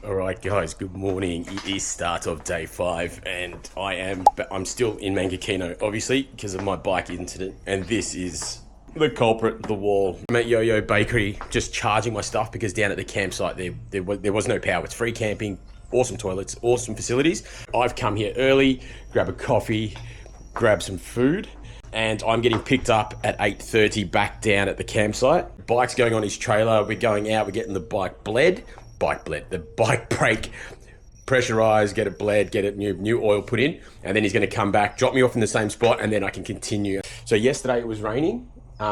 Alright guys, good morning. It is start of day 5 and I'm still in Mangakino, obviously, because of my bike incident. And this is the culprit, the wall. I'm at Yo-Yo Bakery, just charging my stuff because down at the campsite there was no power. It's free camping, awesome toilets, awesome facilities. I've come here early, grab a coffee, grab some food, and I'm getting picked up at 8:30 back down at the campsite. Bike's going on his trailer, we're going out, we're getting the bike bled, the bike brake pressurized, get it bled, get it new oil put in, and then he's going to come back, drop me off in the same spot, and then I can continue. So yesterday it was raining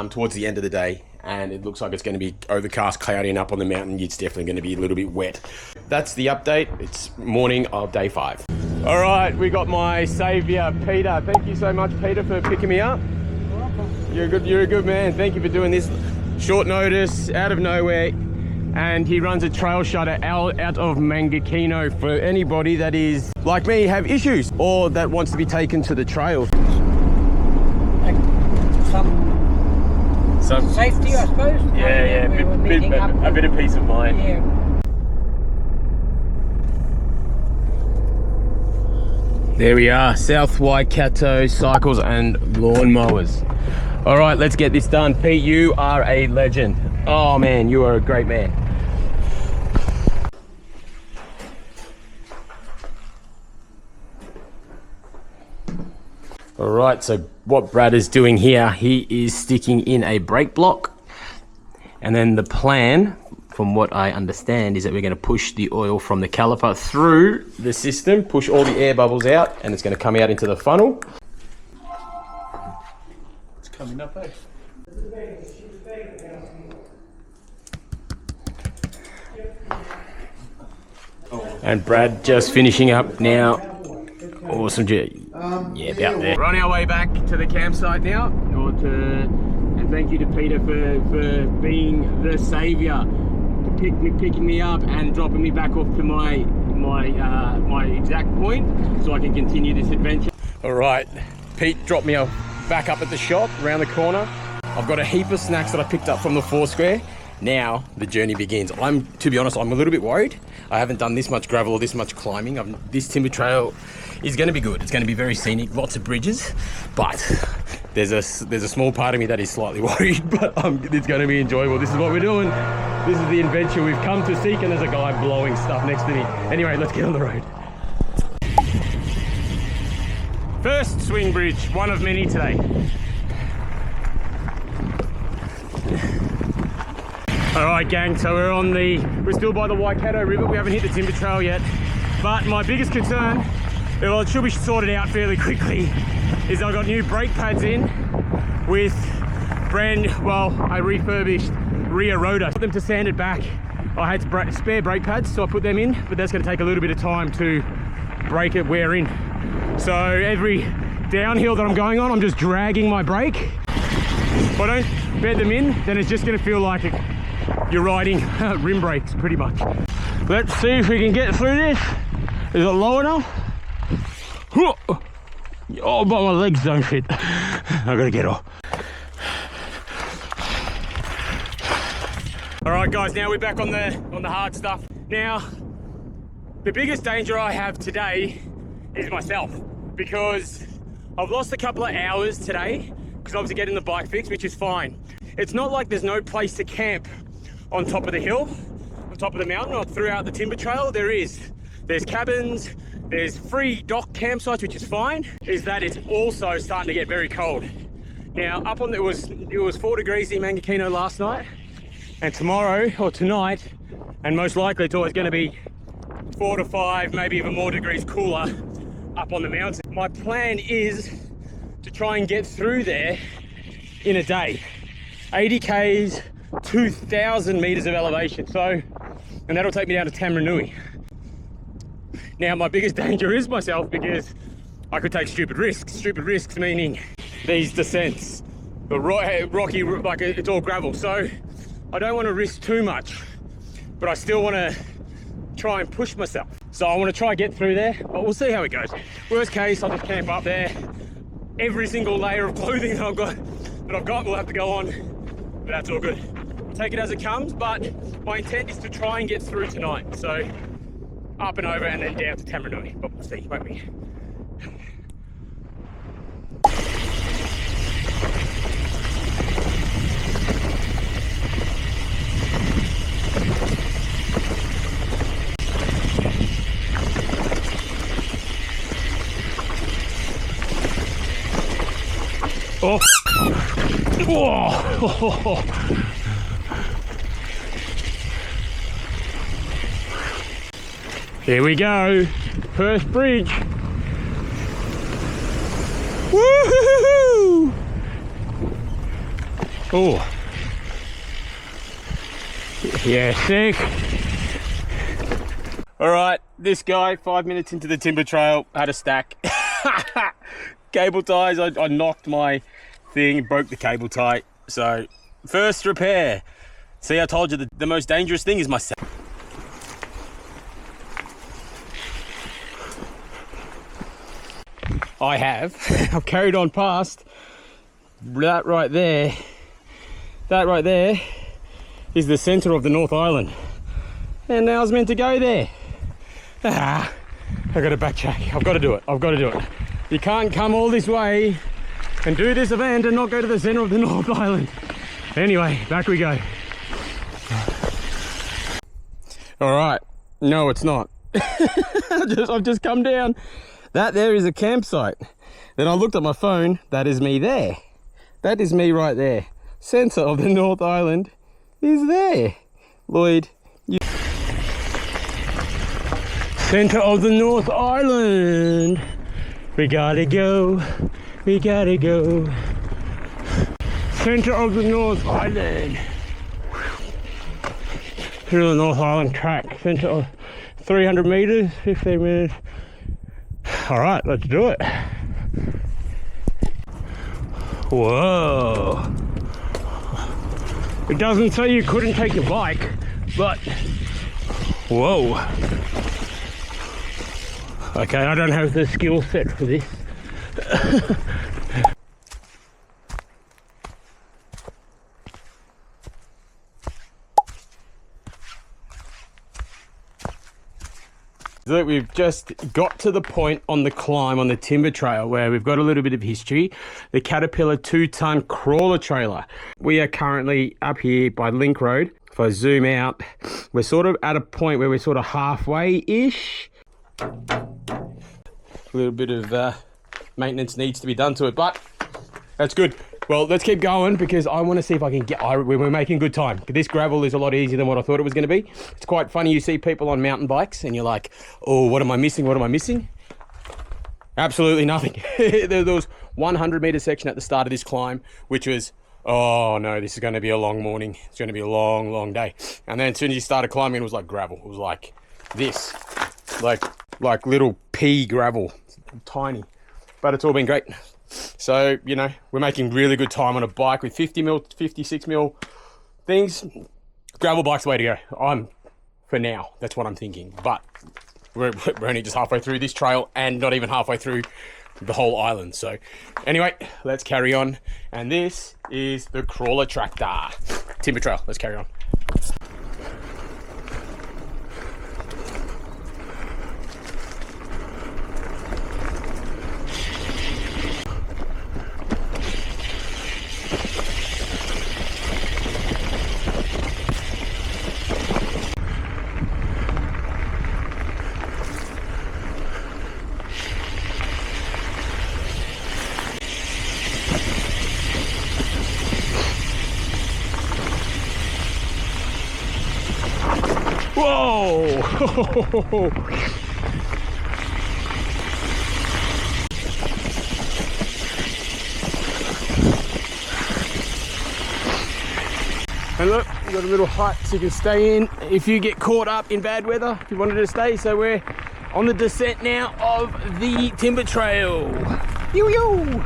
towards the end of the day, and it looks like it's going to be overcast, cloudy, and up on the mountain it's definitely going to be a little bit wet. That's the update. It's morning of day 5. All right, we got my saviour, Peter. Thank you so much, Peter, for picking me up. You're welcome. You're a good man. Thank you for doing this short notice, out of nowhere. And he runs a trail shutter out of Mangakino for anybody that is, like me, have issues or that wants to be taken to the trail. Some Safety, I suppose. Yeah, a bit of peace of mind. Yeah. There we are, South Waikato Cycles and Lawnmowers. All right, let's get this done. Pete, you are a legend. Oh man, you are a great man. All right, so what Brad is doing here, he is sticking in a brake block. And then the plan, from what I understand, is that we're going to push the oil from the caliper through the system, push all the air bubbles out, and it's going to come out into the funnel. It's coming up, eh? And Brad just finishing up now. Awesome, yeah, about there. We're on our way back to the campsite now, and thank you to Peter for being the saviour, picking me up and dropping me back off to my exact point, so I can continue this adventure. All right, Pete dropped me back up at the shop around the corner. I've got a heap of snacks that I picked up from the Foursquare. Now the journey begins. To be honest, I'm a little bit worried. I haven't done this much gravel or this much climbing. This timber trail is going to be good. It's going to be very scenic, lots of bridges, but there's a small part of me that is slightly worried, but it's going to be enjoyable. This is what we're doing. This is the adventure we've come to seek, and there's a guy blowing stuff next to me. Anyway, let's get on the road. First swing bridge, one of many today. All right, gang, so we're still by the Waikato River. We haven't hit the timber trail yet, but my biggest concern, well, it should be sorted out fairly quickly, is I've got new brake pads in with I refurbished rear rotor. Put them to sand it back. I had spare brake pads, so I put them in, but that's going to take a little bit of time to break it wear in. So every downhill that I'm going on, I'm just dragging my brake. If I don't bed them in, then it's just going to feel like you're riding rim brakes, pretty much. Let's see if we can get through this. Is it low enough? Oh, but my legs don't fit. I gotta get off. All right, guys, now we're back on the hard stuff. Now, the biggest danger I have today is myself, because I've lost a couple of hours today because I was getting the bike fixed, which is fine. It's not like there's no place to camp on top of the hill, on top of the mountain, or throughout the timber trail. There's cabins, there's free dock campsites, which is fine. Is that it's also starting to get very cold. Now, it was 4 degrees in Mangakino last night, and tomorrow or tonight, and most likely it's always going to be 4 to 5, maybe even more degrees cooler up on the mountain. My plan is to try and get through there in a day. 80 Ks, 2,000 meters of elevation. And that'll take me down to Taumarunui. Now, my biggest danger is myself, because I could take stupid risks. Stupid risks meaning these descents, the rocky, like it's all gravel. So I don't want to risk too much, but I still want to try and push myself. So I want to try and get through there, but we'll see how it goes. Worst case, I'll just camp up there. Every single layer of clothing that I've got will have to go on, but that's all good. Take it as it comes, but my intent is to try and get through tonight. So up and over and then down to Taumarunui. But we'll see, won't we? Oh. Whoa. Here we go. First bridge. Woohoo! Oh. Yeah, sick. All right, this guy, 5 minutes into the timber trail, had a stack. Cable ties, I knocked my thing, broke the cable tie. So, first repair. See, I told you the most dangerous thing is myself. I've carried on past that right there. That right there is the center of the North Island. And now I was meant to go there. I gotta backtrack. I've got to do it. You can't come all this way and do this event and not go to the center of the North Island. Anyway, back we go. All right. No, it's not. I've just come down. That there is a campsite. Then I looked at my phone. That is me there. That is me right there. Center of the North Island is there. Lloyd, you... Center of the North Island. We gotta go. We gotta go. Center of the North Island. Through the North Island track. Center of 300 meters, 15 minutes. All right, let's do it. Whoa. It doesn't say you couldn't take your bike, but whoa. Okay, I don't have the skill set for this. Look, we've just got to the point on the climb on the timber trail where we've got a little bit of history. The Caterpillar 2-ton crawler trailer. We are currently up here by Link Road. If I zoom out, we're sort of at a point where we're sort of halfway-ish. A little bit of maintenance needs to be done to it, but that's good. Well, let's keep going because I want to see if I can get... We're making good time. This gravel is a lot easier than what I thought it was going to be. It's quite funny. You see people on mountain bikes and you're like, oh, what am I missing? What am I missing? Absolutely nothing. There was 100-meter section at the start of this climb, which was, oh no, this is going to be a long morning. It's going to be a long, long day. And then as soon as you started climbing, it was like gravel. It was like this, like little pea gravel, tiny. But it's all been great. So, you know, we're making really good time on a bike with 56 mil things. Gravel bike's the way to go. For now, that's what I'm thinking. But we're only just halfway through this trail and not even halfway through the whole island. So anyway, let's carry on. And this is the crawler tractor. Timber trail, let's carry on. Whoa! And look, we've got a little hut so you can stay in if you get caught up in bad weather, if you wanted to stay. So we're on the descent now of the timber trail. Yoo-yoo!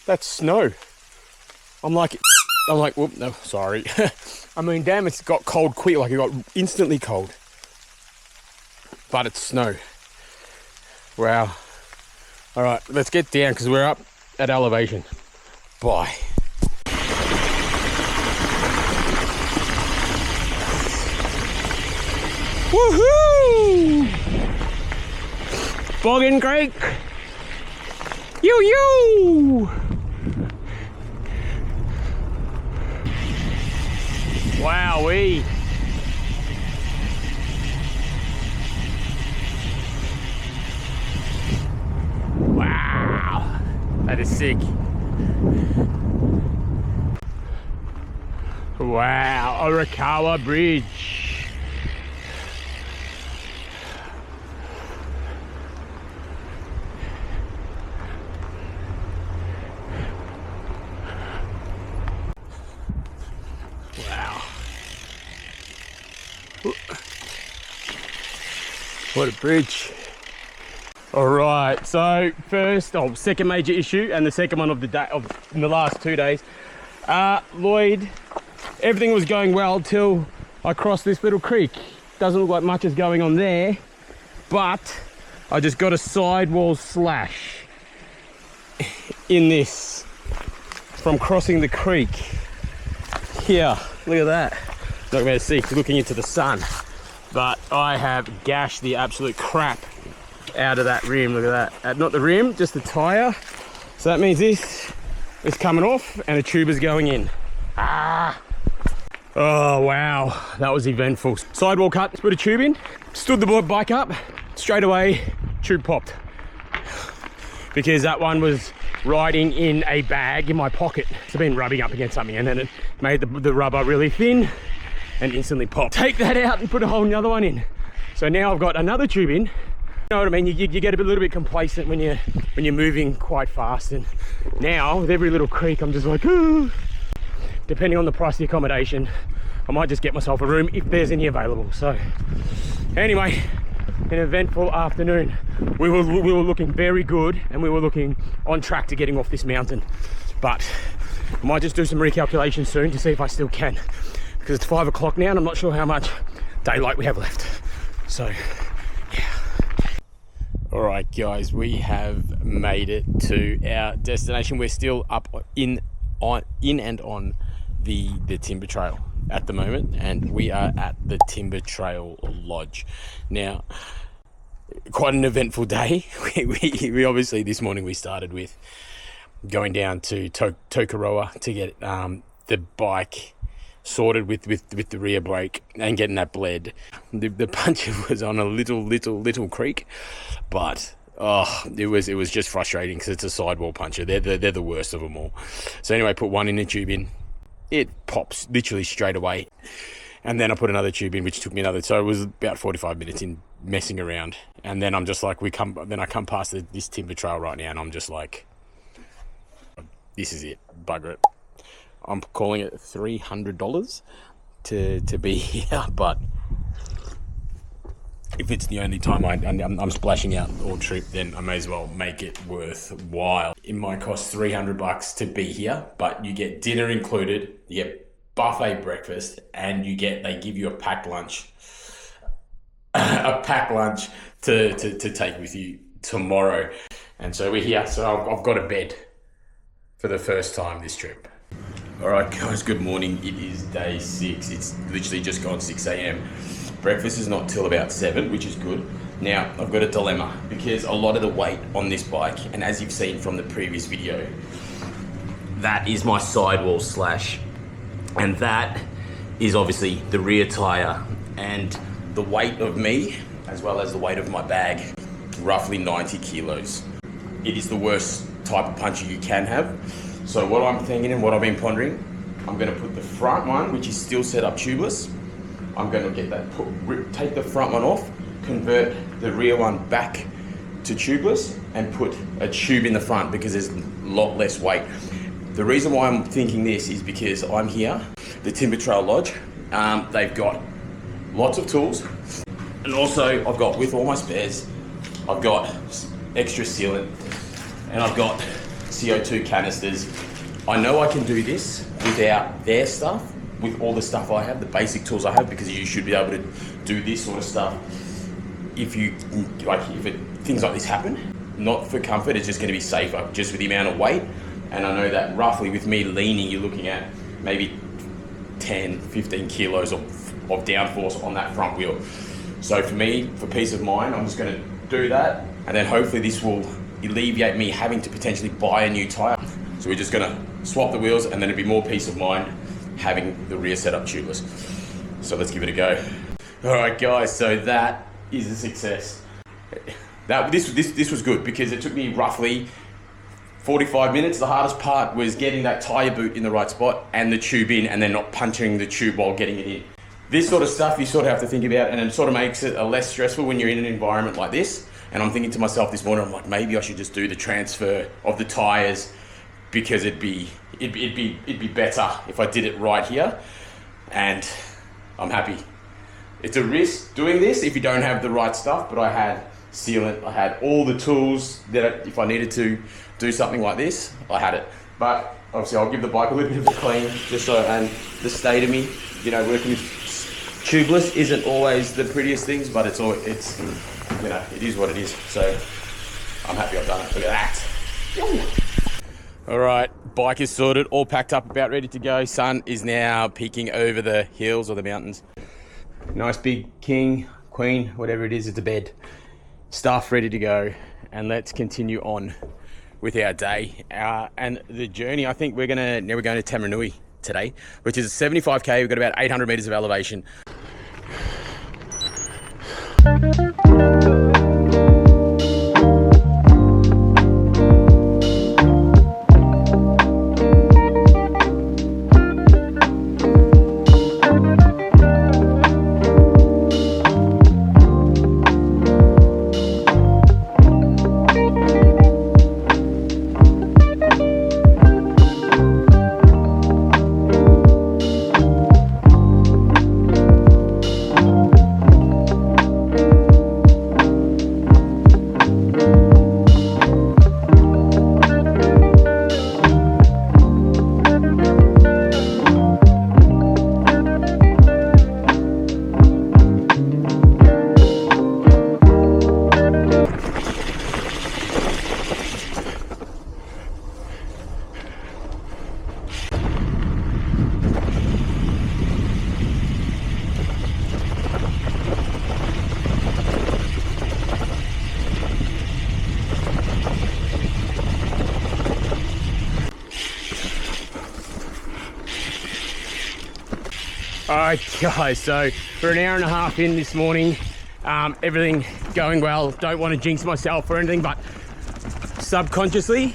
That's snow. I'm like, I'm like, whoop, no, sorry. I mean, damn, it's got cold quick, like it got instantly cold. But it's snow. Wow. All right, let's get down because we're up at elevation. Bye. Woohoo! Boggin Creek! Yoo-yoo! Wowee! Wow! That is sick. Wow, Orakawa Bridge. Wow. What a bridge. All right, so second major issue, and the second one of the day in the last 2 days. Lloyd, everything was going well till I crossed this little creek. Doesn't look like much is going on there, but I just got a sidewall slash in this from crossing the creek. Here, look at that. Not gonna be able to see, looking into the sun, but I have gashed the absolute crap out of that rim. Look at that. Not the rim, just the tyre. So that means this is coming off and a tube is going in. Oh wow, that was eventful. Sidewall cut, put a tube in, stood the bike up, straight away tube popped, because that one was riding in a bag in my pocket. It's been rubbing up against something, and then it made the rubber really thin and instantly popped. Take that out and put a whole another one in. So now I've got another tube in. You know what I mean? You get a little bit complacent when you're moving quite fast, and now with every little creek I'm just like, ooh. Depending on the price of the accommodation, I might just get myself a room if there's any available. So anyway, an eventful afternoon. We were looking very good, and we were looking on track to getting off this mountain, but I might just do some recalculations soon to see if I still can, because it's 5 o'clock now and I'm not sure how much daylight we have left. So all right guys, we have made it to our destination. We're still up in and on the timber trail at the moment, and we are at the Timber Trail Lodge. Now, quite an eventful day. We obviously this morning we started with going down to Tokoroa to get the bike sorted with the rear brake and getting that bled. The puncture was on a little creek, but it was just frustrating because it's a sidewall puncture. They're the worst of them all. So anyway, put one in the tube in, it pops literally straight away, and then I put another tube in, which took me another. So it was about 45 minutes in messing around, and then I'm just like, I come past this timber trail right now, and I'm just like, this is it, bugger it. I'm calling it $300 to be here, but if it's the only time I'm splashing out all trip, then I may as well make it worthwhile. It might cost $300 to be here, but you get dinner included, you get buffet breakfast, and they give you a packed lunch. A packed lunch to take with you tomorrow. And so we're here, so I've got a bed for the first time this trip. All right guys, good morning. It is day 6. It's literally just gone 6 a.m. Breakfast is not till about 7, which is good. Now, I've got a dilemma, because a lot of the weight on this bike, and as you've seen from the previous video, that is my sidewall slash, and that is obviously the rear tire, and the weight of me, as well as the weight of my bag, roughly 90 kilos. It is the worst type of puncher you can have. So what I'm thinking and what I've been pondering, I'm going to put the front one, which is still set up tubeless. I'm going to get that, take the front one off, convert the rear one back to tubeless, and put a tube in the front, because there's a lot less weight. The reason why I'm thinking this is because I'm here, the Timber Trail Lodge. They've got lots of tools, and also I've got, with all my spares, I've got extra sealant, and I've got CO2 canisters, I know I can do this without their stuff, with all the stuff I have, the basic tools I have, because you should be able to do this sort of stuff if things like this happen. Not for comfort, it's just going to be safer, just with the amount of weight. And I know that roughly with me leaning, you're looking at maybe 10, 15 kilos of downforce on that front wheel. So for me, for peace of mind, I'm just going to do that, and then hopefully this will alleviate me having to potentially buy a new tyre. So we're just going to swap the wheels, and then it'll be more peace of mind having the rear setup tubeless. So let's give it a go. All right, guys, so that is a success. This was good because it took me roughly 45 minutes. The hardest part was getting that tyre boot in the right spot and the tube in, and then not puncturing the tube while getting it in. This sort of stuff you sort of have to think about, and it sort of makes it less stressful when you're in an environment like this. And I'm thinking to myself this morning, I'm like, maybe I should just do the transfer of the tyres, because it'd be better if I did it right here. And I'm happy. It's a risk doing this if you don't have the right stuff, but I had sealant, I had all the tools that if I needed to do something like this, I had it. But obviously I'll give the bike a little bit of a clean, just so, and the state of me, you know, working with tubeless isn't always the prettiest things, but it's you know, it is what it is. So I'm happy I've done it. Look at that. All right, bike is sorted, all packed up, about ready to go. Sun is now peeking over the hills or the mountains. Nice big king, queen, whatever it is, it's a bed. Stuff ready to go, and let's continue on with our day and the journey. I think we're going to Taumarunui today, which is 75k. We've got about 800 meters of elevation. Alright guys, so we're an hour and a half in this morning. Everything going well. Don't want to jinx myself or anything, but subconsciously,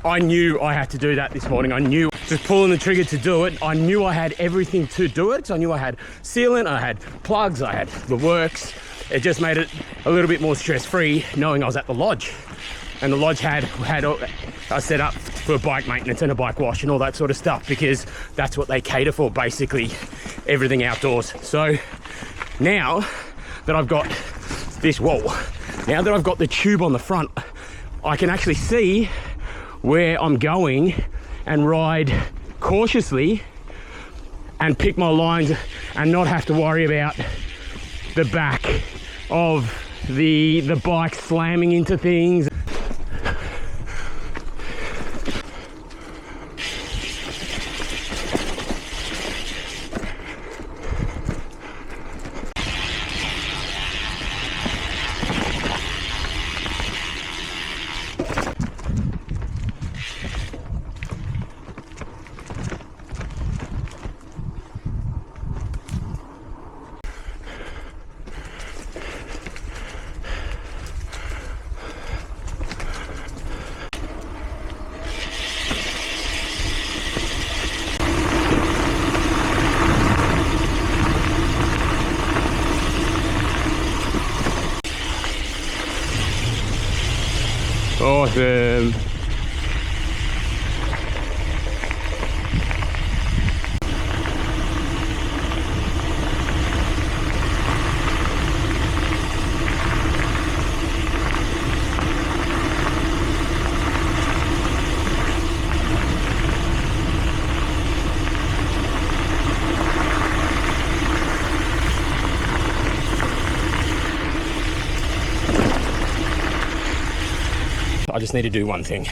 I knew I had to do that this morning. I knew, just pulling the trigger to do it, I knew I had everything to do it. So I knew I had sealant, I had plugs, I had the works. It just made it a little bit more stress-free knowing I was at the lodge. And the lodge had a set up for bike maintenance and a bike wash and all that sort of stuff, because that's what they cater for, basically everything outdoors. So now that I've got this wall, now that I've got the tube on the front, I can actually see where I'm going and ride cautiously and pick my lines and not have to worry about the back of the bike slamming into things. Awesome. just need to do one thing.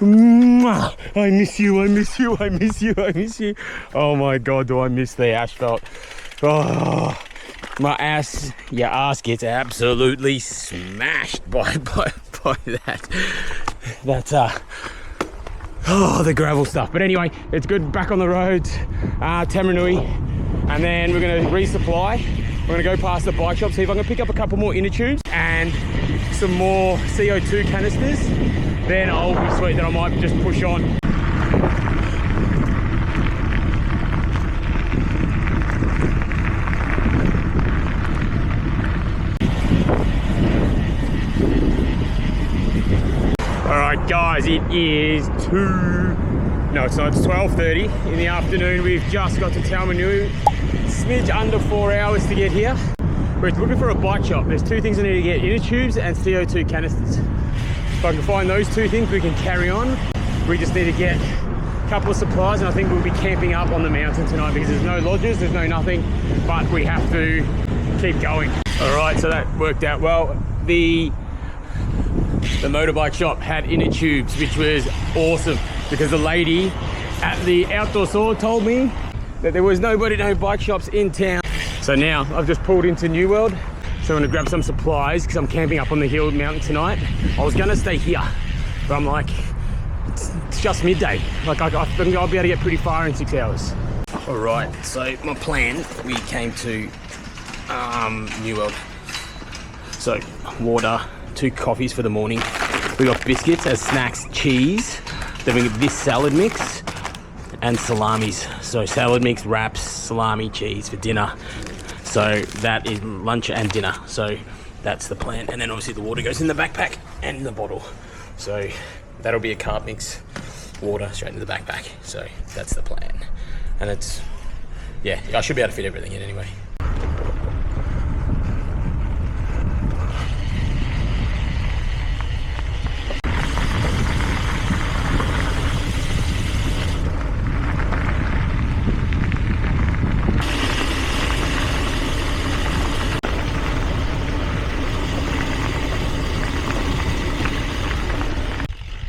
I miss you, I miss you, I miss you, I miss you. Oh my God, do I miss the asphalt. Oh, my ass, your ass gets absolutely smashed by that. That's, oh, the gravel stuff. But anyway, it's good, back on the roads, Taumarunui, and then we're gonna resupply. We're gonna go past the bike shop, see if I can pick up a couple more inner tubes and some more CO2 canisters. Then I'll be sweet, then I might just push on. All right, guys, it is it's 12:30 in the afternoon. We've just got to Taumarunui. Smidge under 4 hours to get here. We're looking for a bike shop. There's two things I need to get, inner tubes and CO2 canisters. If I can find those two things, we can carry on. We just need to get a couple of supplies, and I think we'll be camping up on the mountain tonight because there's no lodges, there's no nothing, but we have to keep going. All right, so that worked out well. The motorbike shop had inner tubes, which was awesome because the lady at the outdoor store told me that there was no bike shops in town. So now I've just pulled into New World. So I'm gonna grab some supplies because I'm camping up on the hill mountain tonight. I was gonna stay here, but I'm like, it's just midday. Like I think I'll be able to get pretty far in 6 hours. All right, so my plan, we came to New World. So water, 2 coffees for the morning. We got biscuits as snacks, cheese. Then we get this salad mix and salamis. So salad mix, wraps, salami, cheese for dinner. So that is lunch and dinner. So that's the plan. And then obviously the water goes in the backpack and in the bottle. So that'll be a carb mix, water straight into the backpack. So that's the plan. And it's, yeah, I should be able to fit everything in anyway.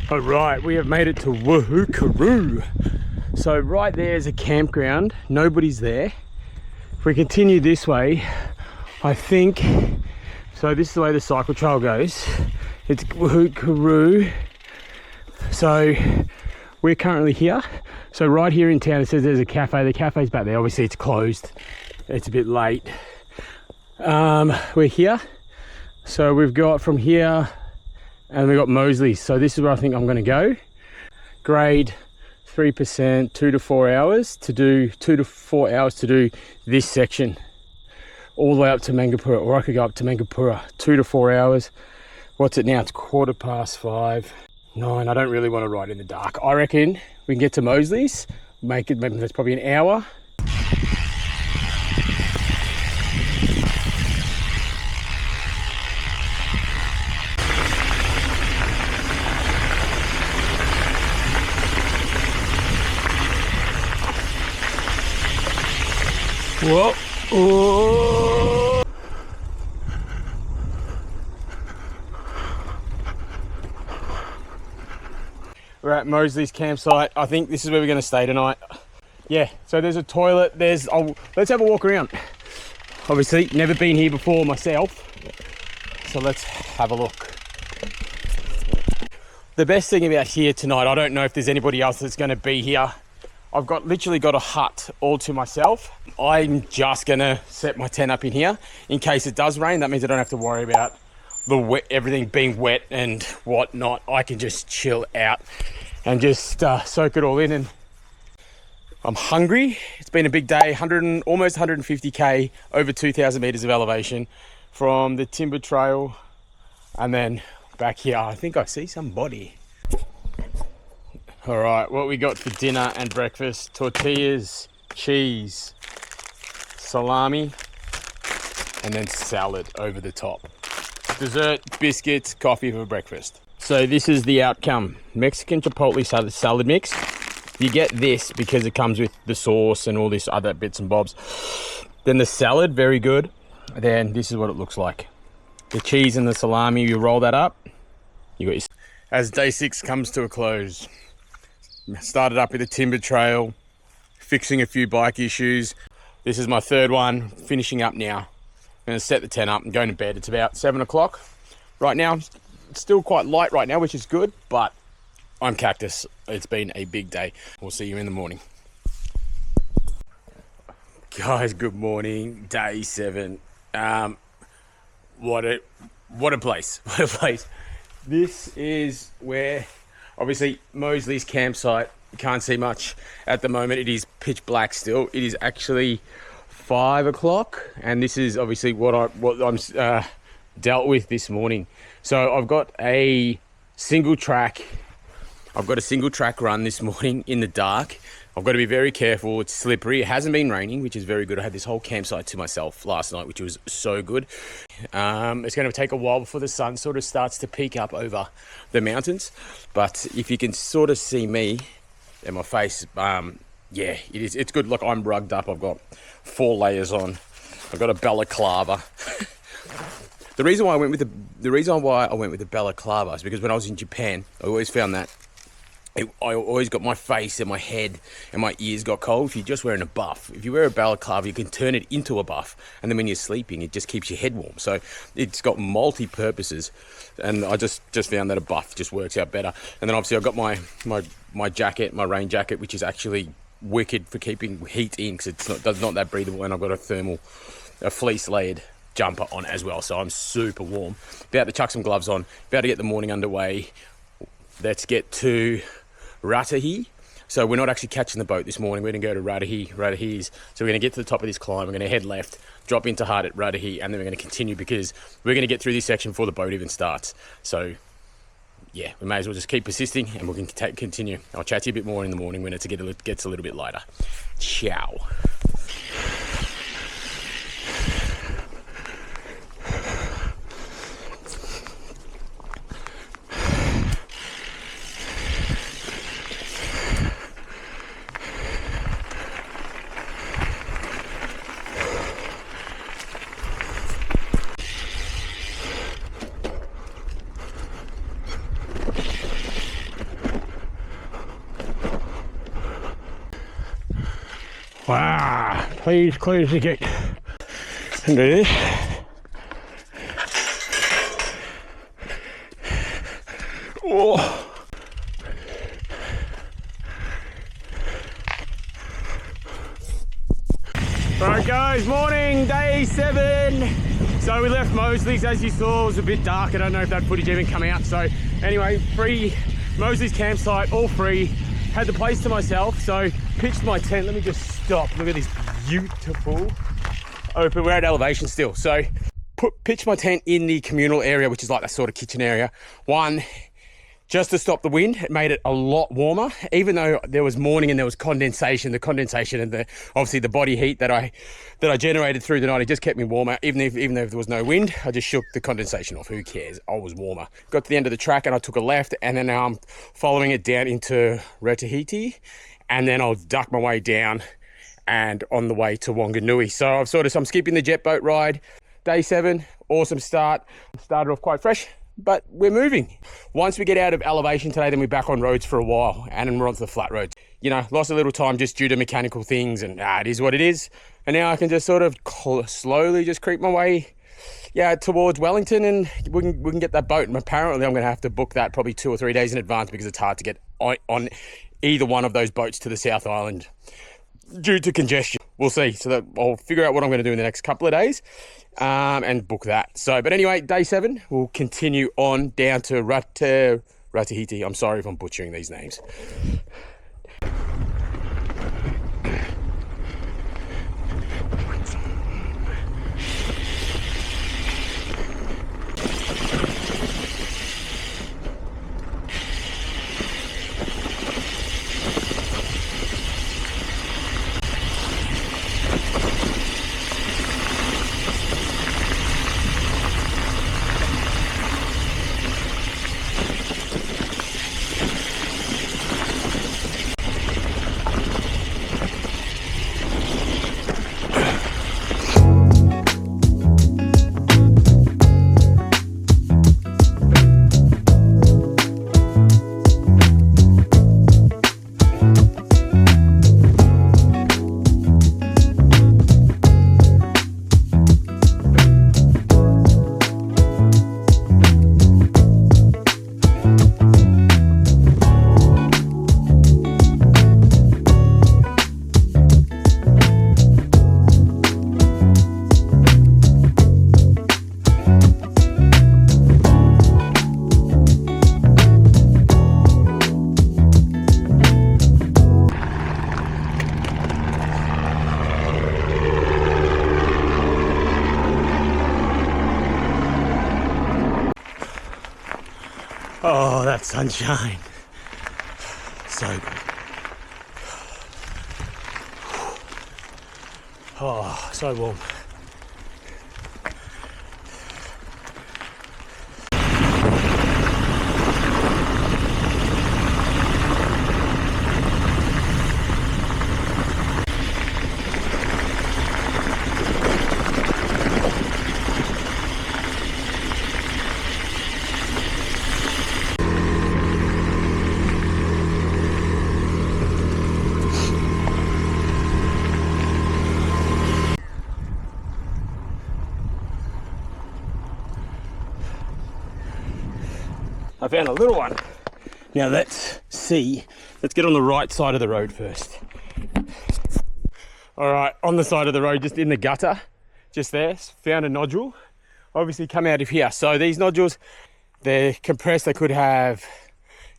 All right, we have made it to Whanganui. So right there is a campground, nobody's there. If we continue this way, I think, so this is the way the cycle trail goes. It's Whanganui. So we're currently here. So right here in town, it says there's a cafe. The cafe's back there, obviously it's closed. It's a bit late. We're here. So we've got from here, and we got Mosley. So this is where I think I'm going to go. Grade 3%, 2 to 4 hours to do 2 to 4 hours to do this section, all the way up to Mangakino, or I could go up to Mangakino. 2 to 4 hours. What's it now? It's 5:15. 9. I don't really want to ride in the dark. I reckon we can get to Mosley's. Make it. Maybe that's probably an hour. Whoa. Oh. We're at Mosley's campsite. I think this is where we're going to stay tonight. Yeah, so there's a toilet. Let's have a walk around. Obviously, never been here before myself. So let's have a look. The best thing about here tonight, I don't know if there's anybody else that's going to be here. I've literally got a hut all to myself. I'm just gonna set my tent up in here in case it does rain. That means I don't have to worry about everything being wet and whatnot. I can just chill out and just soak it all in. And I'm hungry. It's been a big day. Almost 150k, over 2,000 meters of elevation from the timber trail, and then back here. I think I see somebody. All right, what we got for dinner and breakfast: tortillas, cheese, salami, and then salad over the top. Dessert, biscuits, coffee for breakfast. So this is the outcome: Mexican chipotle salad mix. You get this because it comes with the sauce and all this other bits and bobs. Then the salad, very good. Then this is what it looks like. the cheese and the salami, you roll that up. You got your... As day 6 comes to a close, started up with a timber trail, fixing a few bike issues. This is my 3rd one, finishing up now. I'm gonna set the tent up and going to bed. It's about 7 o'clock right now. It's still quite light right now, which is good, but I'm cactus. It's been a big day. We'll see you in the morning. Guys, good morning. Day 7. What a place. What a place. This is where, obviously, Mosley's campsite. You can't see much at the moment. It is pitch black still. It is actually 5 o'clock, and this is obviously what I'm dealt with this morning. So I've got a single track. I've got a single track run this morning in the dark. I've got to be very careful. It's slippery. It hasn't been raining, which is very good. I had this whole campsite to myself last night, which was so good. It's going to take a while before the sun sort of starts to peek up over the mountains. But if you can sort of see me and my face, yeah, it is. It's good. Look, I'm rugged up. I've got 4 layers on. I've got a balaclava. The reason why I went with the balaclava is because when I was in Japan, I always found that I always got my face and my head and my ears got cold. If you're just wearing a buff, if you wear a balaclava, you can turn it into a buff, and then when you're sleeping, it just keeps your head warm. So it's got multi-purposes, and I just found that a buff just works out better. And then obviously I've got my jacket, my rain jacket, which is actually wicked for keeping heat in because it's not that breathable, and I've got a fleece layered jumper on as well, so I'm super warm. About to chuck some gloves on, about to get the morning underway. Let's get to Ratahi. So we're not actually catching the boat this morning. We're going to go to Ratahi's. So we're going to get to the top of this climb. We're going to head left, drop into hard at Ratahi, and then we're going to continue because we're going to get through this section before the boat even starts. So yeah, we may as well just keep persisting and we can continue. I'll chat to you a bit more in the morning when it gets a little bit lighter. Ciao. Wow, please close the gate and do this. Oh. Alright guys, morning, day 7. So we left Mosley's, as you saw, it was a bit dark. I don't know if that footage even come out. So anyway, free Mosley's campsite, all free. Had the place to myself, so pitched my tent. Let me just stop. Look at this beautiful open. We're at elevation still. So pitched my tent in the communal area, which is like that sort of kitchen area. One, just to stop the wind. It made it a lot warmer, even though there was morning and there was condensation. The condensation and obviously the body heat that I generated through the night, it just kept me warmer. Even though there was no wind, I just shook the condensation off. Who cares? I was warmer. Got to the end of the track and I took a left, and then now I'm following it down into Ratahi, and then I'll duck my way down and on the way to Wanganui. So I'm skipping the jet boat ride. Day 7, awesome start. Started off quite fresh, but we're moving. Once we get out of elevation today, then we're back on roads for a while, and then we're onto the flat roads. You know, lost a little time just due to mechanical things, and it is what it is. And now I can just sort of slowly just creep my way, towards Wellington, and we can get that boat. And apparently I'm going to have to book that probably 2 or 3 days in advance because it's hard to get on either one of those boats to the South Island due to congestion. We'll see. So that I'll figure out what I'm going to do in the next couple of days. And book that. So, but anyway, day 7, we'll continue on down to Ratahi. I'm sorry if I'm butchering these names. that sunshine. So good. Oh, so warm. I found a little one. Now let's see. Let's get on the right side of the road first. All right, on the side of the road, just in the gutter, just there, found a nodule. Obviously come out of here. So these nodules, they're compressed. They could have,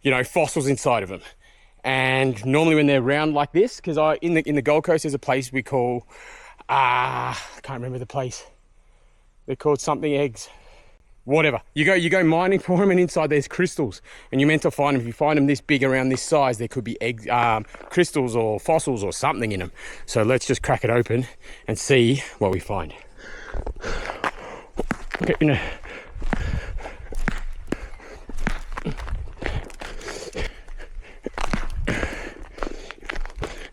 you know, fossils inside of them. And normally when they're round like this, because in the Gold Coast, there's a place we call, I can't remember the place. They're called something eggs. Whatever. You go mining for them, and inside there's crystals, and you're meant to find them. If you find them this big, around this size, there could be eggs, crystals or fossils or something in them. So let's just crack it open and see what we find. Okay, you know.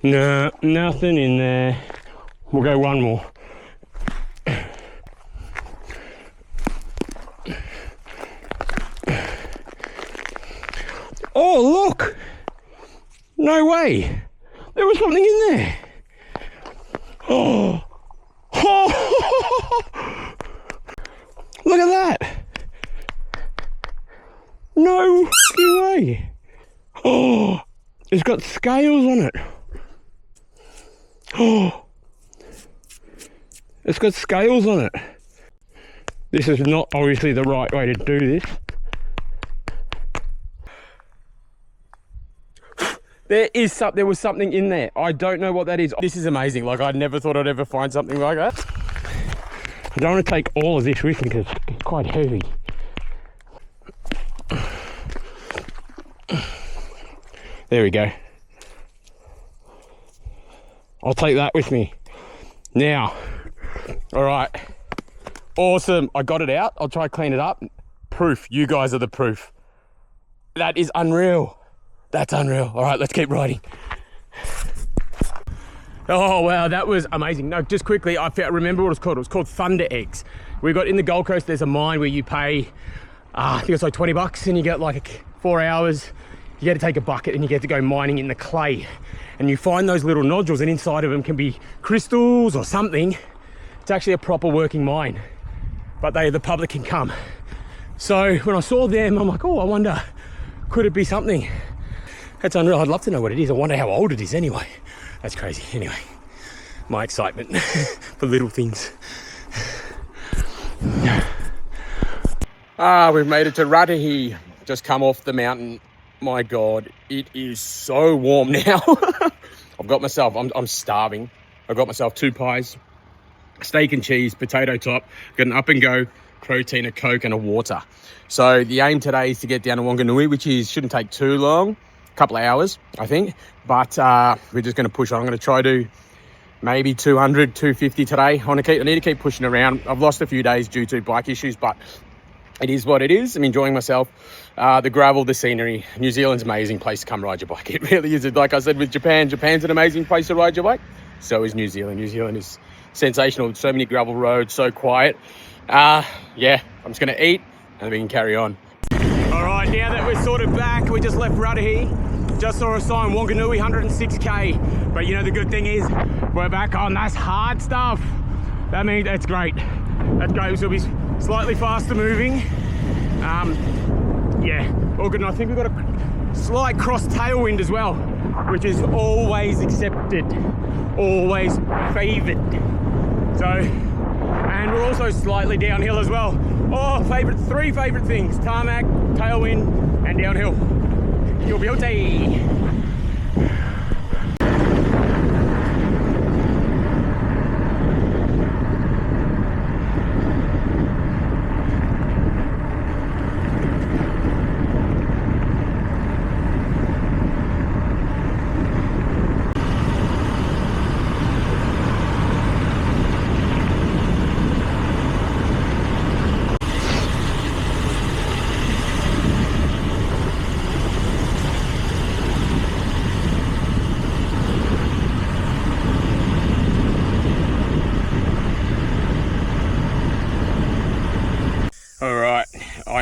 No, nothing in there. We'll go one more. Oh, look! No way! There was something in there! Oh! Oh! Look at that! No way! Oh! It's got scales on it! Oh! It's got scales on it! This is not obviously the right way to do this. There was something in there. I don't know what that is. This is amazing. Like, I never thought I'd ever find something like that. I don't want to take all of this with me because it's quite heavy. There we go. I'll take that with me. Now, all right. Awesome. I got it out. I'll try to clean it up. Proof. You guys are the proof. That is unreal. That's unreal. All right, let's keep riding. Oh, wow, that was amazing. No, just quickly, I remember what it's called. It was called Thunder Eggs. We got in the Gold Coast, there's a mine where you pay, I think it's like $20 and you get like 4 hours. You get to take a bucket and you get to go mining in the clay. And you find those little nodules, and inside of them can be crystals or something. It's actually a proper working mine, but the public can come. So when I saw them, I'm like, oh, I wonder, could it be something? That's unreal. I'd love to know what it is. I wonder how old it is anyway. That's crazy. Anyway, my excitement for little things. We've made it to Ratahi. Just come off the mountain. My God, it is so warm now. I'm starving. I've got myself 2 pies, steak and cheese, potato top, got an up and go protein, a Coke and a water. So the aim today is to get down to Wanganui, which shouldn't take too long. Couple of hours, I think, but we're just going to push on. I'm going to try to maybe 200, 250 today. I need to keep pushing around. I've lost a few days due to bike issues, but it is what it is. I'm enjoying myself. The gravel, the scenery. New Zealand's an amazing place to come ride your bike. It really is. Like I said with Japan's an amazing place to ride your bike. So is New Zealand. New Zealand is sensational. So many gravel roads, so quiet. Yeah, I'm just going to eat and we can carry on. All right, now that we're sort of back, we just left Ratahi. Just saw a sign, Wanganui, 106k. But you know, the good thing is, we're back on that hard stuff. That means that's great. That's great. This will be slightly faster moving. Yeah, all good. And I think we've got a slight cross tailwind as well, which is always accepted, always favoured. So, and we're also slightly downhill as well. Oh, three favourite things: tarmac, tailwind, and downhill. Tour Aotearoa.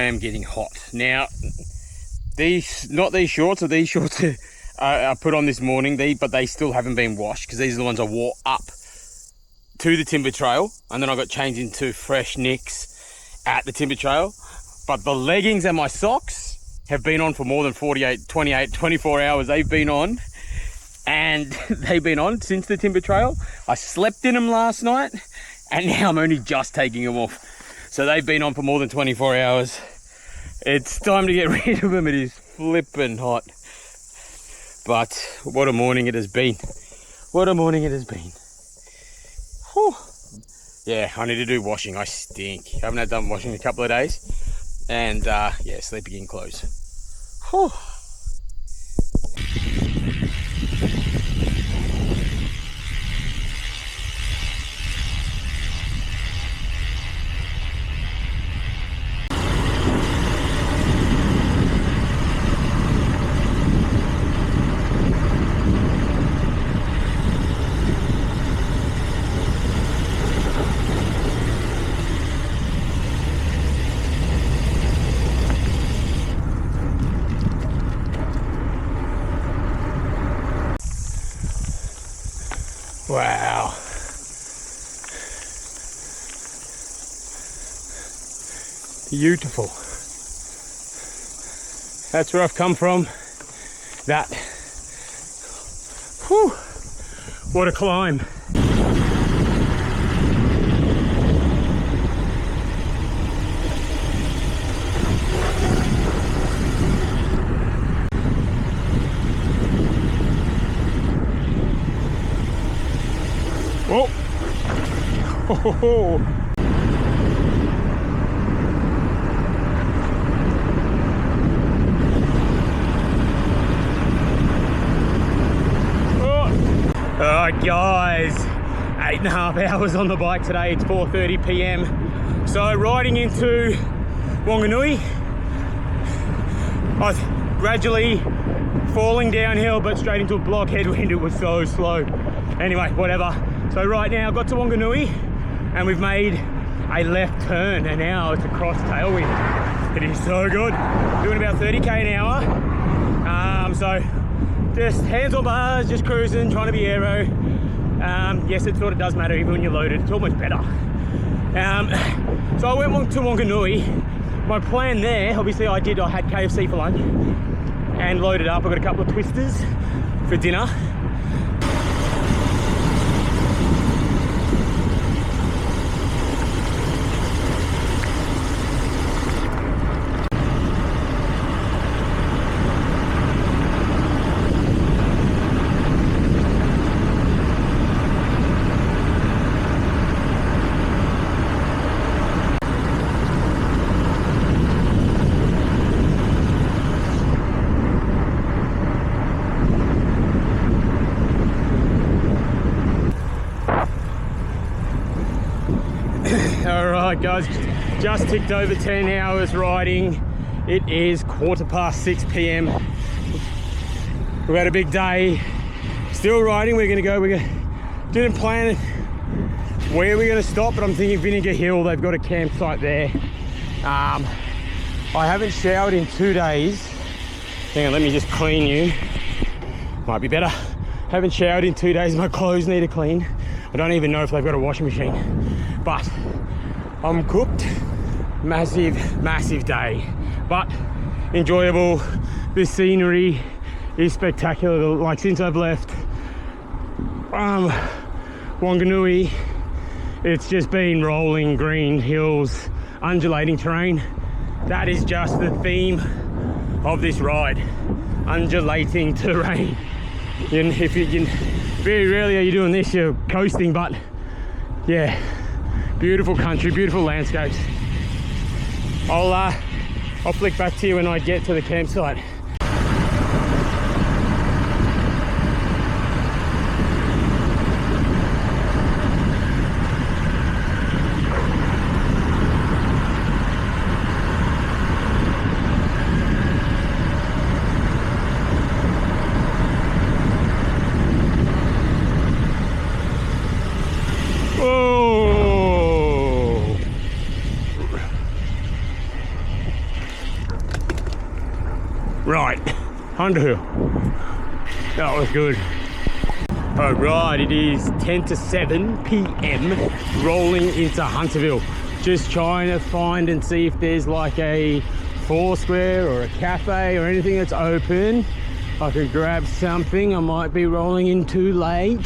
I am getting hot. Now, not these shorts are put on this morning, but they still haven't been washed because these are the ones I wore up to the timber trail, and then I got changed into fresh nicks at the timber trail. But the leggings and my socks have been on for more than 48, 28, 24 hours. They've been on, and they've been on since the timber trail. I slept in them last night, and now I'm only just taking them off. So they've been on for more than 24 hours. It's time to get rid of them. It is flipping hot. But what a morning it has been. What a morning it has been. Whew. Yeah, I need to do washing. I stink. I haven't had done washing in a couple of days. And yeah, sleeping in clothes. Whew. Wow. Beautiful. That's where I've come from. That. Whew. What a climb. Whoa. Oh. Alright guys, 8.5 hours on the bike today. It's 4:30 p.m. So riding into Wanganui, I was gradually falling downhill but straight into a block headwind. It was so slow. Anyway, whatever. So right now got to Wanganui and we've made a left turn and now it's a cross tailwind. It is so good. Doing about 30k an hour. So just hands on bars, just cruising, trying to be aero. Yes, it sort of does matter even when you're loaded. It's almost better. So I went to Wanganui. My plan there, obviously I had KFC for lunch and loaded up. I got a couple of twisters for dinner. Alright guys, just ticked over 10 hours riding. It is 6:15 p.m. We've had a big day. Still riding. Didn't plan where we're going to stop, but I'm thinking Vinegar Hill. They've got a campsite there. I haven't showered in 2 days. Hang on, let me just clean you. Might be better. Haven't showered in 2 days. My clothes need a clean. I don't even know if they've got a washing machine, but I'm cooked. Massive day, but enjoyable. The scenery is spectacular. Like since I've left Wanganui, it's just been rolling green hills, undulating terrain. That is just the theme of this ride, undulating terrain. And if you can, very rarely are you doing this, you're coasting, but yeah, beautiful country, beautiful landscapes. I'll flick back to you when I get to the campsite. Underhill. That was good. All right, it is 10 to 7 p.m. rolling into Hunterville. Just trying to find and see if there's like a Foursquare or a cafe or anything that's open. I could grab something. I might be rolling in too late.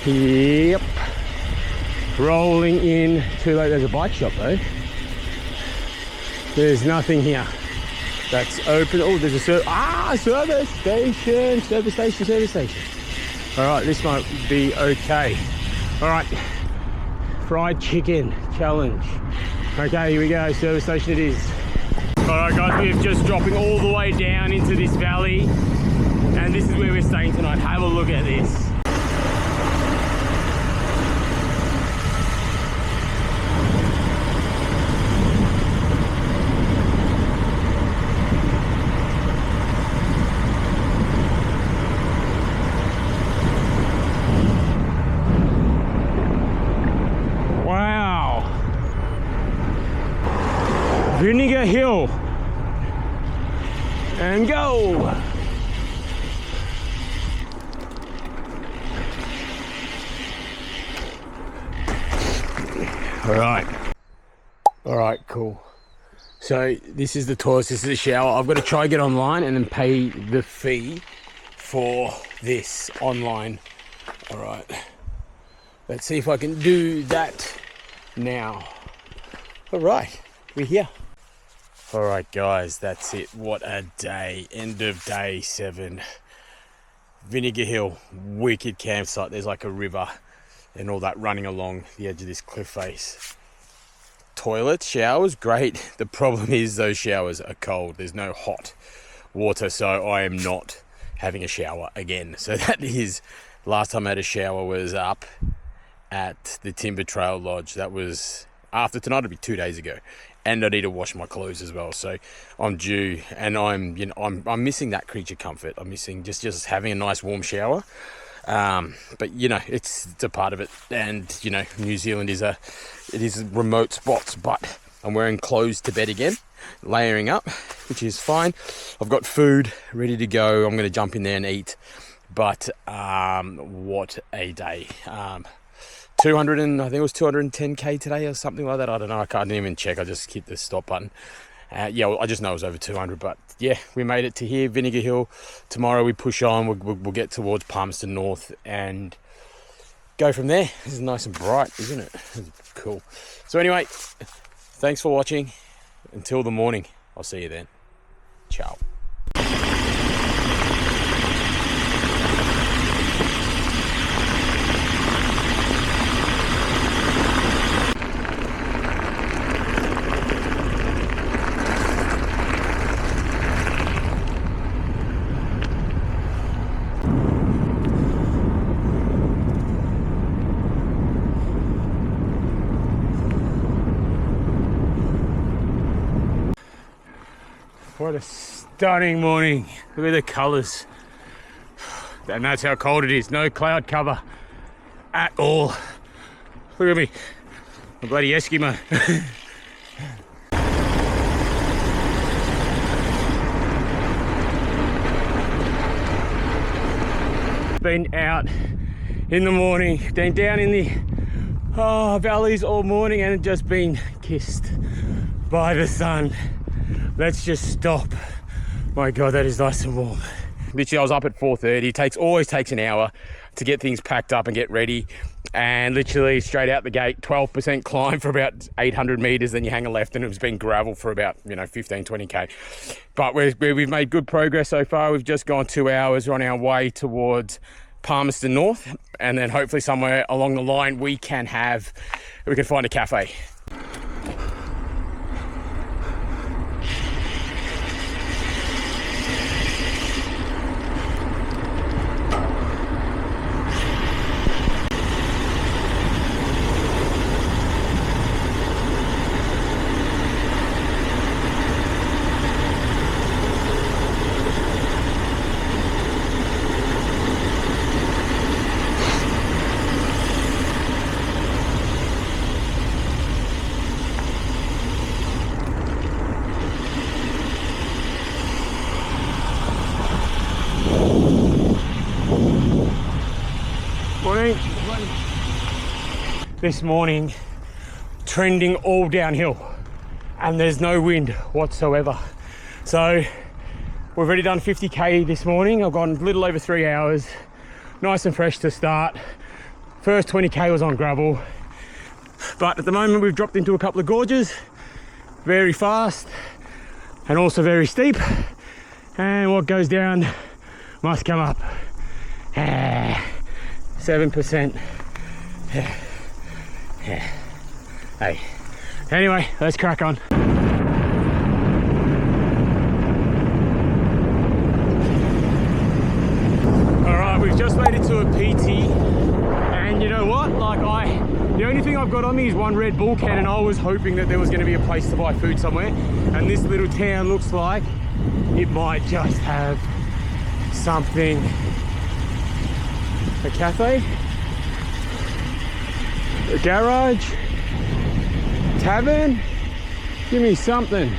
Yep. Rolling in too late. There's a bike shop though. There's nothing here that's open. Oh, there's a service station. All right, this might be okay. All right, fried chicken challenge. Okay, here we go, service station it is. All right guys, we're just dropping all the way down into this valley, and this is where we're staying tonight. Have a look at this. Vinegar Hill and go. All right, cool. So this is the toilet, this is the shower. I've got to try get online and then pay the fee for this online. All right, let's see if I can do that now. All right, we're here. All right guys, that's it. What a day. End of day 7. Vinegar Hill, wicked campsite. There's like a river and all that running along the edge of this cliff face. Toilets, showers, great. The problem is those showers are cold. There's no hot water, so I am not having a shower again. So that is, last time I had a shower was up at the Timber Trail Lodge. That was after tonight, it'll be 2 days ago. And I need to wash my clothes as well, so I'm due, and I'm missing that creature comfort. I'm missing just having a nice warm shower. But it's a part of it, and New Zealand is remote spots. But I'm wearing clothes to bed again, layering up, which is fine. I've got food ready to go. I'm going to jump in there and eat. But what a day! 200 and I think it was 210k today or something like that. I don't know. I can't even check. I just hit the stop button. I just know it was over 200. But yeah, we made it to here, Vinegar Hill. Tomorrow we push on. We'll get towards Palmerston North and go from there. This is nice and bright, isn't it? It's cool. So anyway, thanks for watching. Until the morning. I'll see you then. Ciao. What a stunning morning. Look at the colours. And that's how cold it is. No cloud cover at all. Look at me. I'm a bloody Eskimo. Been out in the morning, been down in the valleys all morning and just been kissed by the sun. Let's just stop. My God, that is nice and warm. Literally, I was up at 4:30. Always takes an hour to get things packed up and get ready. And literally straight out the gate, 12% climb for about 800 meters. Then you hang a left, and it's been gravel for about 15, 20k. But we've made good progress so far. We've just gone 2 hours. We're on our way towards Palmerston North, and then hopefully somewhere along the line we can find a cafe. this morning, trending all downhill, and there's no wind whatsoever. So we've already done 50k this morning. I've gone a little over 3 hours, nice and fresh to start. First 20k was on gravel, but at the moment we've dropped into a couple of gorges, very fast and also very steep, and what goes down must come up. 7%. Hey, anyway, let's crack on. All right, we've just made it to a PT, and you know what, like the only thing I've got on me is one Red Bull can, and I was hoping that there was going to be a place to buy food somewhere, and this little town looks like it might just have something. A cafe, a garage, tavern, give me something.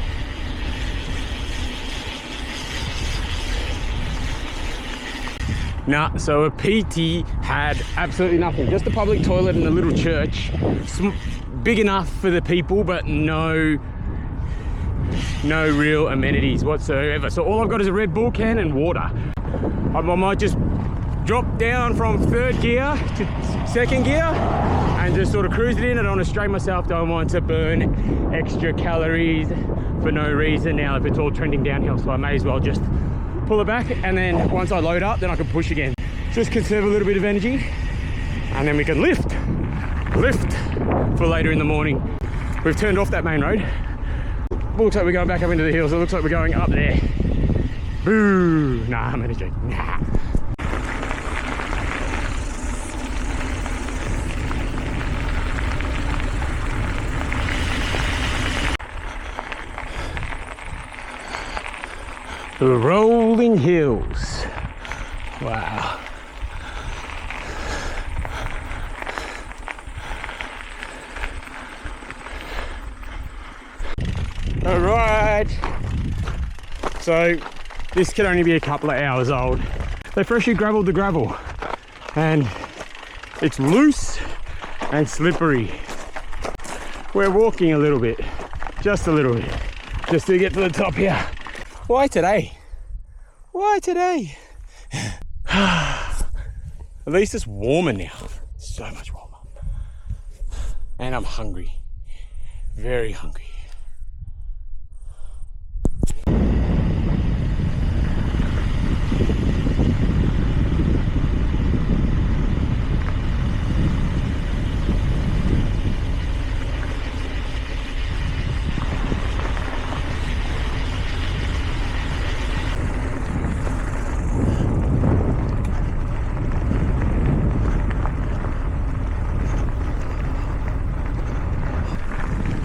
Nah, so a PT had absolutely nothing, just a public toilet and a little church, big enough for the people, but no real amenities whatsoever. So all I've got is a Red Bull can and water. I might just drop down from 3rd gear to 2nd gear and just sort of cruise it in. I don't want to strain myself, don't want to burn extra calories for no reason now if it's all trending downhill, so I may as well just pull it back, and then once I load up then I can push again. Just conserve a little bit of energy, and then we can lift for later in the morning. We've turned off that main road. Looks like we're going back up into the hills. It looks like we're going up there. Boo! Nah, I'm only joking. Nah. The rolling hills. Wow. All right. So this could only be a couple of hours old. They freshly gravelled the gravel, and it's loose and slippery. We're walking a little bit, just a little bit, just to get to the top here. Why today? Why today? At least it's warmer now. So much warmer. And I'm hungry. Very hungry.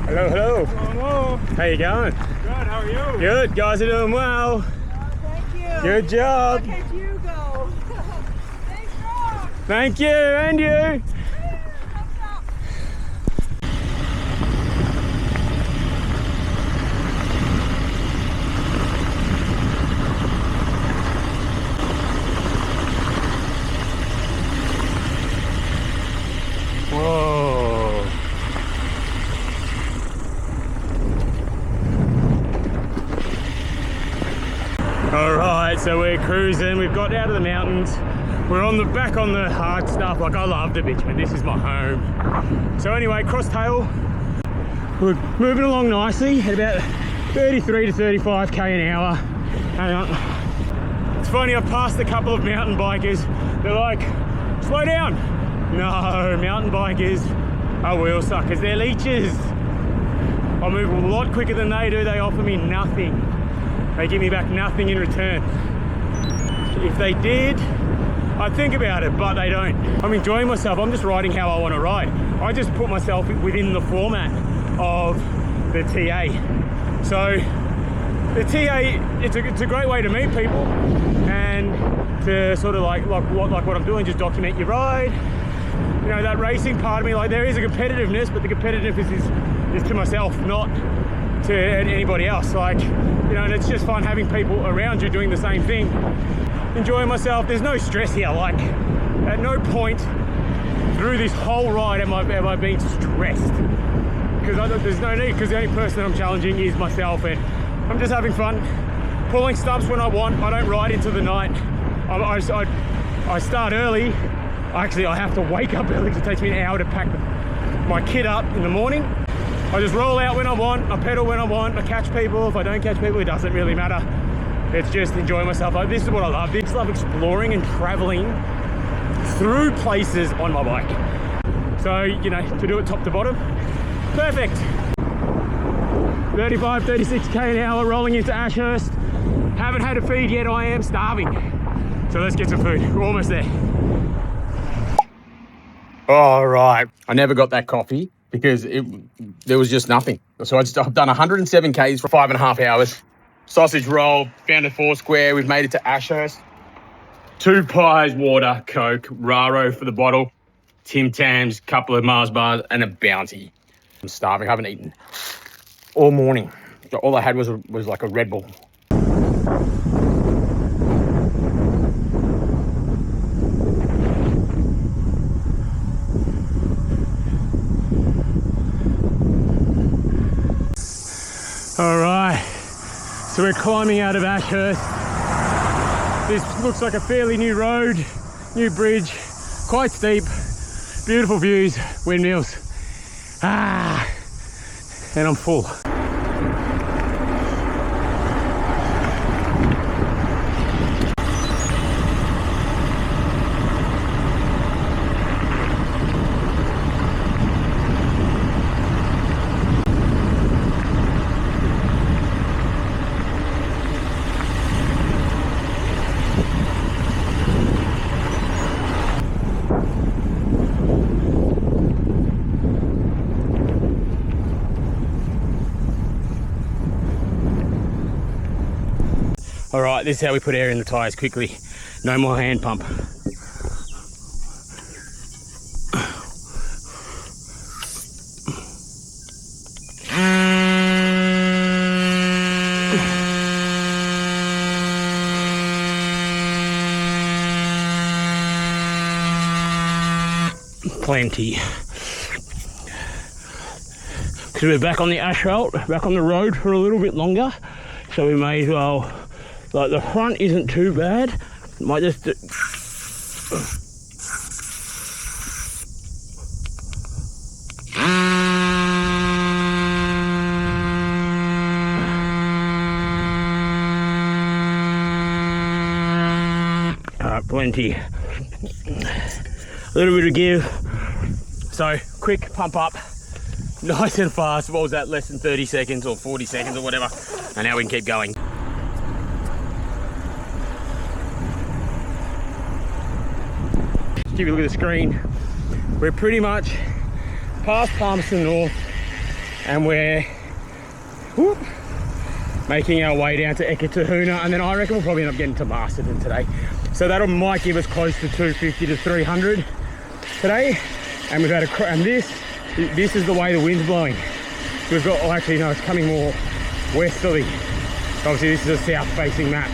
Hello, hello. Hello. How you going? Good, how are you? Good, guys are doing well. Thank you. Good job. Look at you go. Stay strong. Thank you, and you. Thumbs up. Whoa. All right, so we're cruising. We've got out of the mountains. We're back on the hard stuff. Like, I love the bitumen. This is my home. So anyway, cross tail. We're moving along nicely at about 33 to 35k an hour. Hang on. It's funny, I've passed a couple of mountain bikers. They're like, slow down. No, mountain bikers are wheel suckers. They're leeches. I move a lot quicker than they do. They offer me nothing. They give me back nothing in return. If they did, I'd think about it, but they don't. I'm enjoying myself. I'm just riding how I want to ride. I just put myself within the format of the TA. So the TA, it's a great way to meet people and to sort of like what I'm doing, just document your ride. You know, that racing part of me, like, there is a competitiveness, but the competitiveness is to myself, not to anybody else. Like, you know, and it's just fun having people around you doing the same thing. Enjoying myself. There's no stress here. Like, at no point through this whole ride am I being stressed? Because there's no need, because the only person that I'm challenging is myself, and I'm just having fun, pulling stumps when I want. I don't ride into the night. I start early. Actually, I have to wake up early because it takes me an hour to pack my kit up in the morning. I just roll out when I want, I pedal when I want, I catch people. If I don't catch people, it doesn't really matter. It's just enjoying myself. This is what I love. I just love exploring and traveling through places on my bike. So, you know, to do it top to bottom, perfect. 35, 36k an hour rolling into Ashurst. Haven't had a feed yet, I am starving. So let's get some food, we're almost there. All right, I never got that coffee because there was just nothing. So I've done 107 Ks for 5.5 hours. Sausage roll, found a Foursquare, we've made it to Ashurst. 2 pies, water, Coke, Raro for the bottle, Tim Tams, couple of Mars bars, and a Bounty. I'm starving, I haven't eaten all morning. All I had was like a Red Bull. All right, so we're climbing out of Ashurst. This looks like a fairly new road, new bridge, quite steep, beautiful views, windmills. And I'm full. All right, this is how we put air in the tyres quickly. No more hand pump. Plenty. Because we're back on the asphalt, back on the road for a little bit longer, so we may as well. Like, the front isn't too bad. Might just do... Plenty. A little bit of give. So, quick pump up. Nice and fast. What was that? Less than 30 seconds or 40 seconds or whatever. And now we can keep going. Give you a look at the screen. We're pretty much past Palmerston North, and we're making our way down to Ekatahuna, and then I reckon we'll probably end up getting to Masterton today. So that might give us close to 250 to 300 today. And we've had and this is the way the wind's blowing. We've got, oh, actually no, it's coming more westerly. Obviously this is a south-facing map.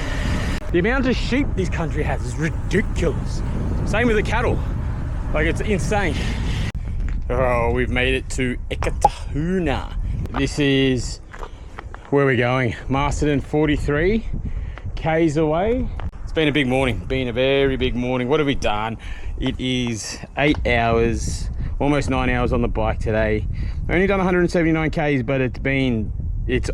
The amount of sheep this country has is ridiculous. Same with the cattle, like it's insane. Oh, we've made it to Ekatahuna. This is where we're going. Masterton, 43 Ks away. It's been a big morning, been a very big morning. What have we done? It is 8 hours, almost 9 hours on the bike today. Only done 179 Ks, but it's been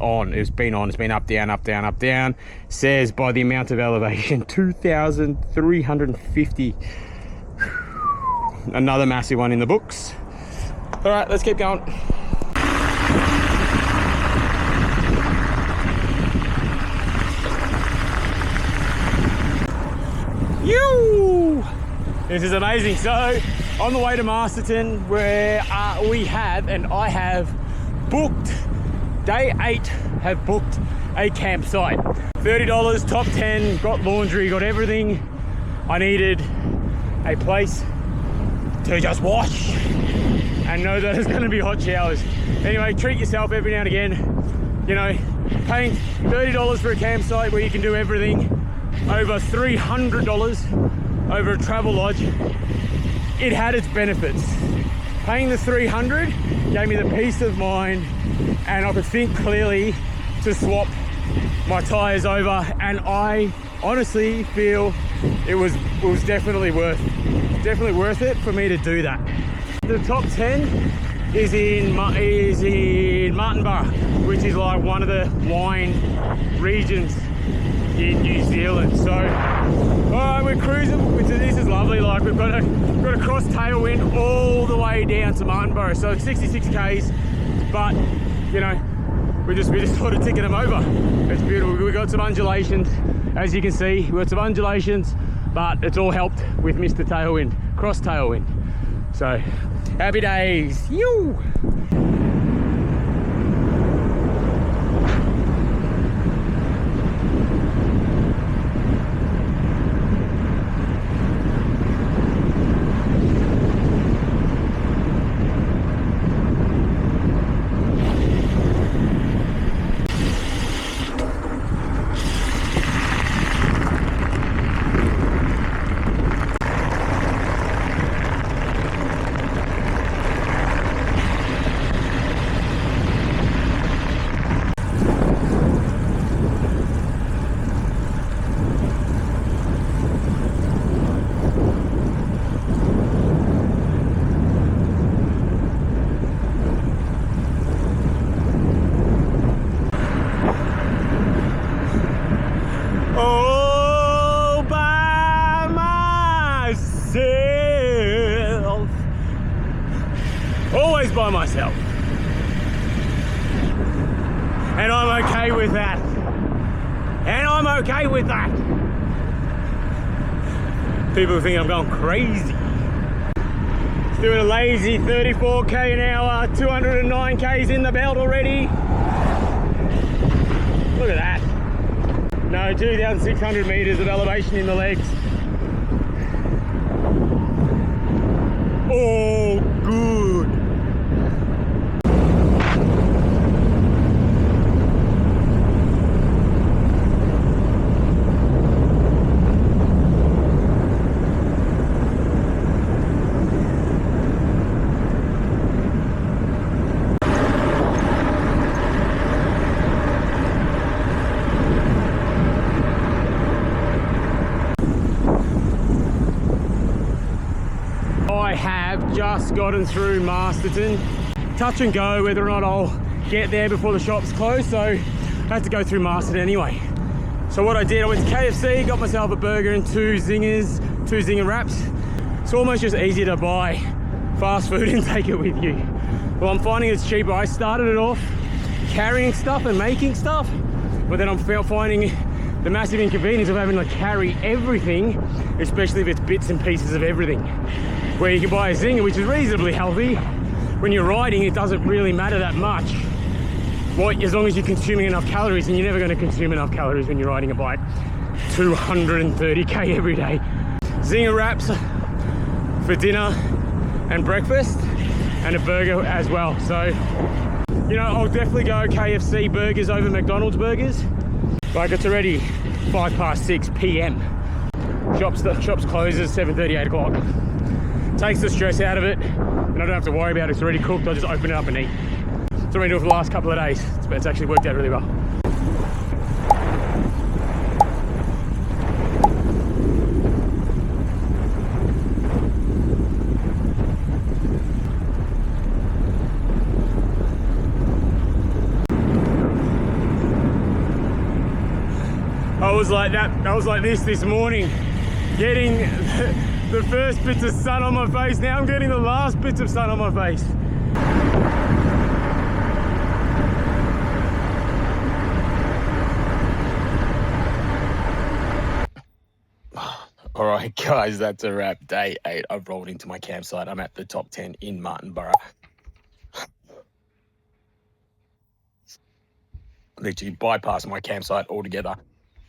on. It's been up, down, up, down, up, down. Says by the amount of elevation, 2,350. Another massive one in the books. All right, let's keep going. This is amazing. So on the way to Masterton, where I have booked, day 8, have booked a campsite. $30, top 10, got laundry, got everything. I needed a place to just wash and know that it's going to be hot showers. Anyway, treat yourself every now and again. You know, paying $30 for a campsite where you can do everything, over $300 over a travel lodge. it had its benefits. Paying the 300 gave me the peace of mind, and I could think clearly to swap my tyres over, and I honestly feel it was definitely worth it for me to do that. The top 10 is in Martinborough, which is like one of the wine regions in New Zealand. So, all right, we're cruising. This is lovely. Like we've got a cross tailwind all the way down to Martinborough. So it's 66 k's, but you know, we just sort of ticking them over. It's beautiful. We got some undulations, as you can see. We got some undulations, but it's all helped with Mr. Tailwind, cross tailwind. So happy days. You. All by myself. Always by myself. And I'm okay with that. And I'm okay with that. People think I'm going crazy. Doing a lazy 34k an hour, 209 k's in the belt already. Look at that. No, 2,600 meters of elevation in the legs. Oh, good. I have just gotten through Masterton. Touch and go whether or not I'll get there before the shops close, so I had to go through Masterton anyway. So what I did, I went to KFC, got myself a burger and two zinger wraps. It's almost just easier to buy fast food and take it with you. Well, I'm finding it's cheaper. I started it off carrying stuff and making stuff, but then I'm finding the massive inconvenience of having to carry everything, especially if it's bits and pieces of everything. Where you can buy a zinger, which is reasonably healthy. When you're riding, it doesn't really matter that much. As long as you're consuming enough calories, and you're never going to consume enough calories when you're riding a bike 230k every day. Zinger wraps for dinner and breakfast, and a burger as well. So, you know, I'll definitely go KFC burgers over McDonald's burgers. Like, it's already 6:05 p.m. Shops closes 7:30, 8 o'clock. Takes the stress out of it, and I don't have to worry about it. It's already cooked. I'll just open it up and eat. That's what I've been doing for the last couple of days. It's actually worked out really well. I was like that. I was like this morning, getting the first bits of sun on my face. Now I'm getting the last bits of sun on my face. All right, guys, that's a wrap. Day 8. I've rolled into my campsite. I'm at the top 10 in Martinborough. Literally bypassed my campsite altogether.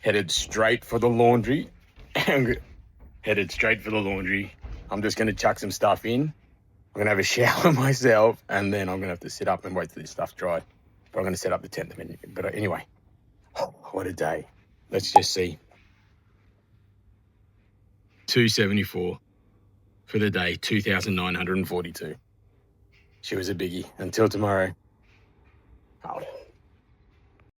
Headed straight for the laundry. Headed straight for the laundry. I'm just going to chuck some stuff in. I'm going to have a shower myself, and then I'm going to have to sit up and wait till this stuff dry. But I'm going to set up the tent. But anyway, what a day. Let's just see. 274, for the day, 2,942. She was a biggie. Until tomorrow, out.